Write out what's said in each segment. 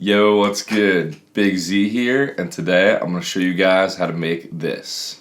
Yo, what's good? Big Z here, and today I'm going to show you guys how to make this.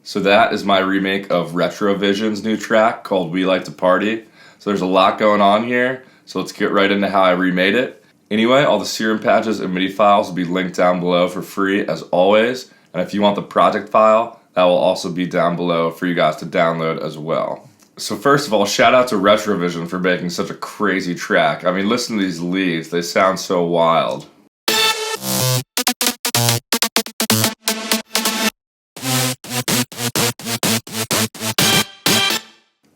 So that is my remake of Retrovision's new track called We Like to Party. So there's a lot going on here, so let's get right into how I remade it. Anyway, all the serum patches and MIDI files will be linked down below for free as always, and if you want the project file, that will also be down below for you guys to download as well. So first of all, shout out to Retrovision for making such a crazy track. I mean, listen to these leads, they sound so wild.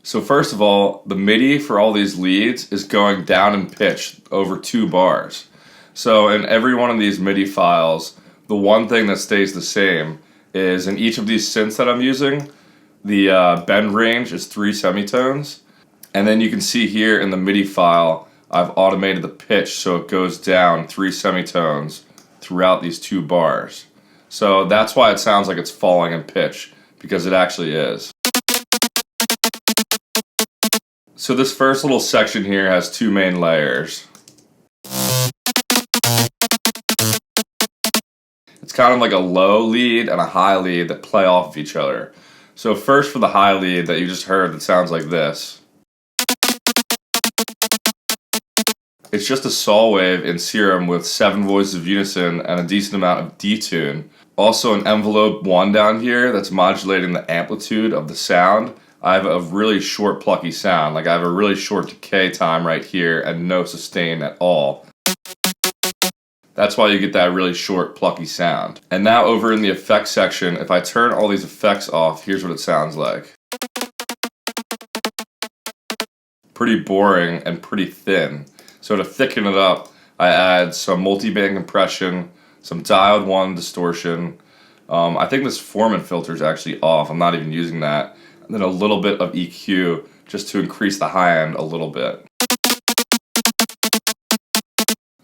So first of all, the MIDI for all these leads is going down in pitch over 2 bars. So in every one of these MIDI files, the one thing that stays the same is in each of these synths that I'm using, the bend range is 3 semitones. And then you can see here in the MIDI file, I've automated the pitch so it goes down 3 semitones throughout these 2 bars. So that's why it sounds like it's falling in pitch, because it actually is. So this first little section here has 2 main layers. It's kind of like a low lead and a high lead that play off of each other. So first for the high lead that you just heard that sounds like this. It's just a saw wave in Serum with 7 voices of unison and a decent amount of detune. Also an envelope 1 down here that's modulating the amplitude of the sound. I have a really short plucky sound, like I have a really short decay time right here and no sustain at all. That's why you get that really short plucky sound. And now over in the effects section, if I turn all these effects off, here's what it sounds like. Pretty boring and pretty thin. So to thicken it up, I add some multi-band compression, some diode 1 distortion. I think this Foreman filter is actually off, I'm not even using that. And then a little bit of EQ just to increase the high end a little bit.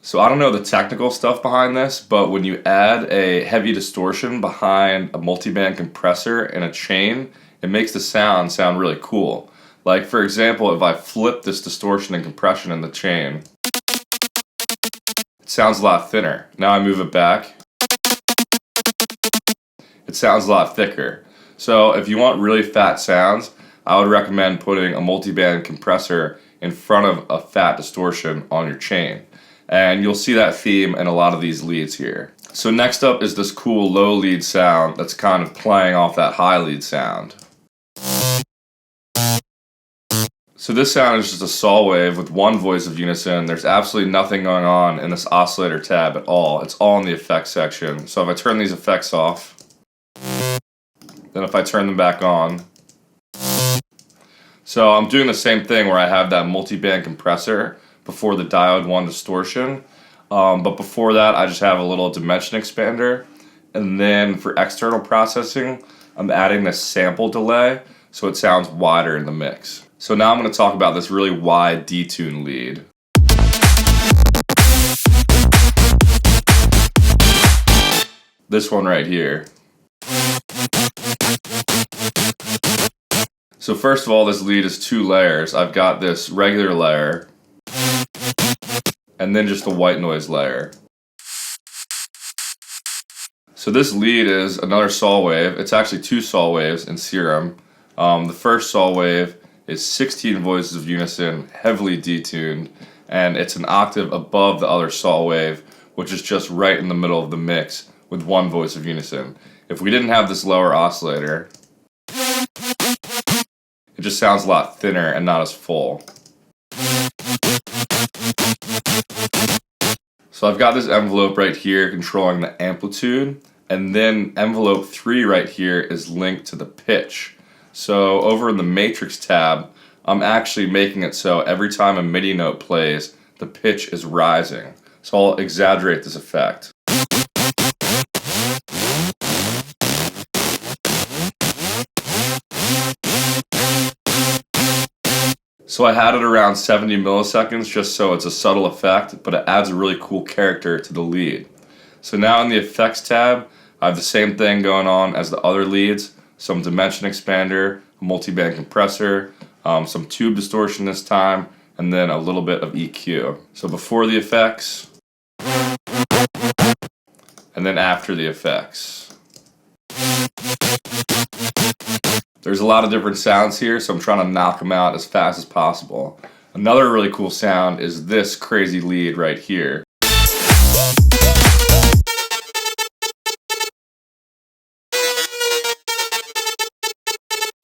So I don't know the technical stuff behind this, but when you add a heavy distortion behind a multiband compressor in a chain, it makes the sound really cool. Like for example, if I flip this distortion and compression in the chain, it sounds a lot thinner. Now I move it back, it sounds a lot thicker. So if you want really fat sounds, I would recommend putting a multiband compressor in front of a fat distortion on your chain. And you'll see that theme in a lot of these leads here. So next up is this cool low lead sound that's kind of playing off that high lead sound. So this sound is just a saw wave with 1 voice of unison. There's absolutely nothing going on in this oscillator tab at all. It's all in the effects section. So if I turn these effects off, then if I turn them back on. So I'm doing the same thing where I have that multi-band compressor before the diode 1 distortion. But before that, I just have a little dimension expander. And then for external processing, I'm adding this sample delay so it sounds wider in the mix. So now I'm going to talk about this really wide detune lead. This one right here. So first of all, this lead is 2 layers. I've got this regular layer, and then just a white noise layer. So this lead is another saw wave. It's actually 2 saw waves in Serum. The first saw wave is 16 voices of unison, heavily detuned, and it's an octave above the other saw wave, which is just right in the middle of the mix with 1 voice of unison. If we didn't have this lower oscillator, it just sounds a lot thinner and not as full. So I've got this envelope right here controlling the amplitude, and then envelope 3 right here is linked to the pitch. So over in the matrix tab, I'm actually making it so every time a MIDI note plays, the pitch is rising. So I'll exaggerate this effect. So I had it around 70 milliseconds just so it's a subtle effect, but it adds a really cool character to the lead. So now in the effects tab, I have the same thing going on as the other leads, some dimension expander, a multi-band compressor, some tube distortion this time, and then a little bit of EQ. So before the effects, and then after the effects. There's a lot of different sounds here, so I'm trying to knock them out as fast as possible. Another really cool sound is this crazy lead right here.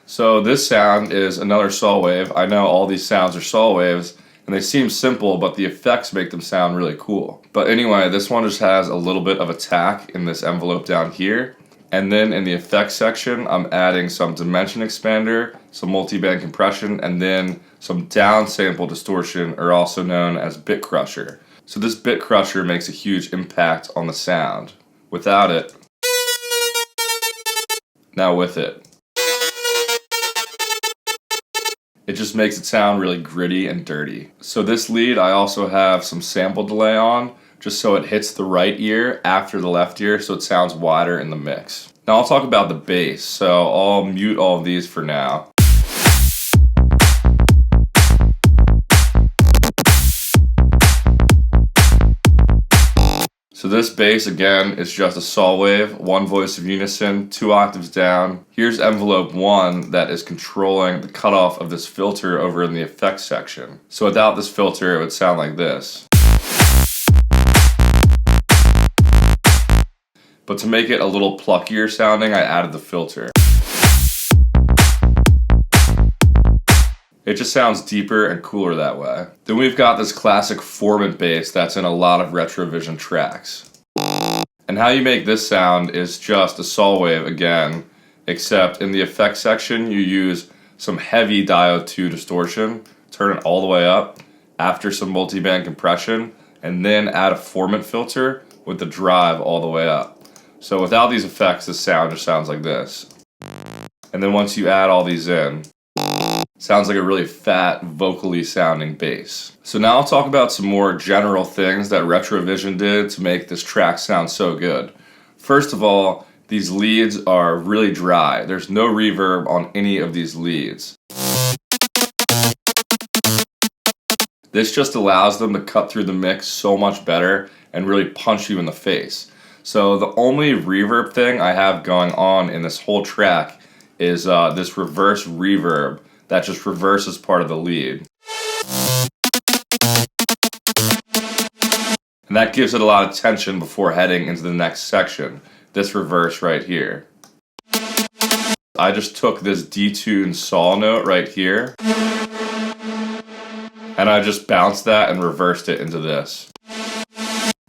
So this sound is another saw wave. I know all these sounds are saw waves, and they seem simple, but the effects make them sound really cool. But anyway, this one just has a little bit of attack in this envelope down here. And then in the effects section, I'm adding some dimension expander, some multi-band compression, and then some downsample distortion, or also known as bit crusher. So this bit crusher makes a huge impact on the sound. Without it, now with it. It just makes it sound really gritty and dirty. So this lead, I also have some sample delay on, just so it hits the right ear after the left ear, so it sounds wider in the mix. Now I'll talk about the bass, so I'll mute all of these for now. So this bass, again, is just a saw wave, one voice of unison, 2 octaves down. Here's envelope 1 that is controlling the cutoff of this filter over in the effects section. So without this filter, it would sound like this. But to make it a little pluckier sounding, I added the filter. It just sounds deeper and cooler that way. Then we've got this classic formant bass that's in a lot of Retrovision tracks. And how you make this sound is just a saw wave again, except in the effects section you use some heavy diode 2 distortion, turn it all the way up, after some multi-band compression, and then add a formant filter with the drive all the way up. So without these effects, the sound just sounds like this. And then once you add all these in, it sounds like a really fat, vocally sounding bass. So now I'll talk about some more general things that Retrovision did to make this track sound so good. First of all, these leads are really dry. There's no reverb on any of these leads. This just allows them to cut through the mix so much better and really punch you in the face. So the only reverb thing I have going on in this whole track is this reverse reverb that just reverses part of the lead. And that gives it a lot of tension before heading into the next section, this reverse right here. I just took this detuned saw note right here, and I just bounced that and reversed it into this.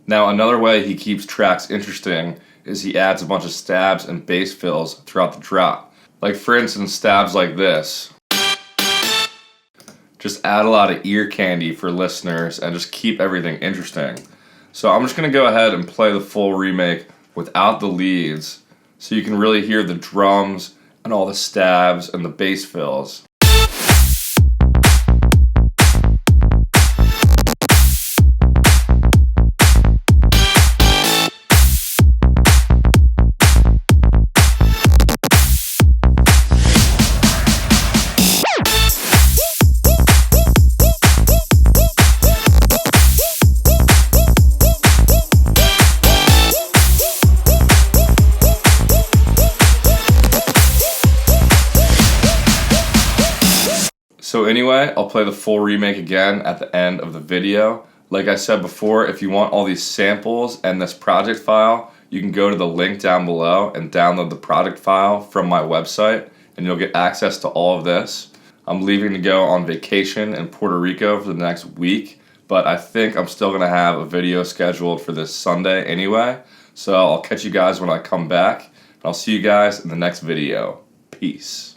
Now another way he keeps tracks interesting is he adds a bunch of stabs and bass fills throughout the drop. Like for instance, stabs like this. Just add a lot of ear candy for listeners and just keep everything interesting. So I'm just going to go ahead and play the full remake without the leads so you can really hear the drums and all the stabs and the bass fills. So anyway, I'll play the full remake again at the end of the video. Like I said before, if you want all these samples and this project file, you can go to the link down below and download the project file from my website, and you'll get access to all of this. I'm leaving to go on vacation in Puerto Rico for the next week, but I think I'm still going to have a video scheduled for this Sunday anyway. So I'll catch you guys when I come back, and I'll see you guys in the next video. Peace.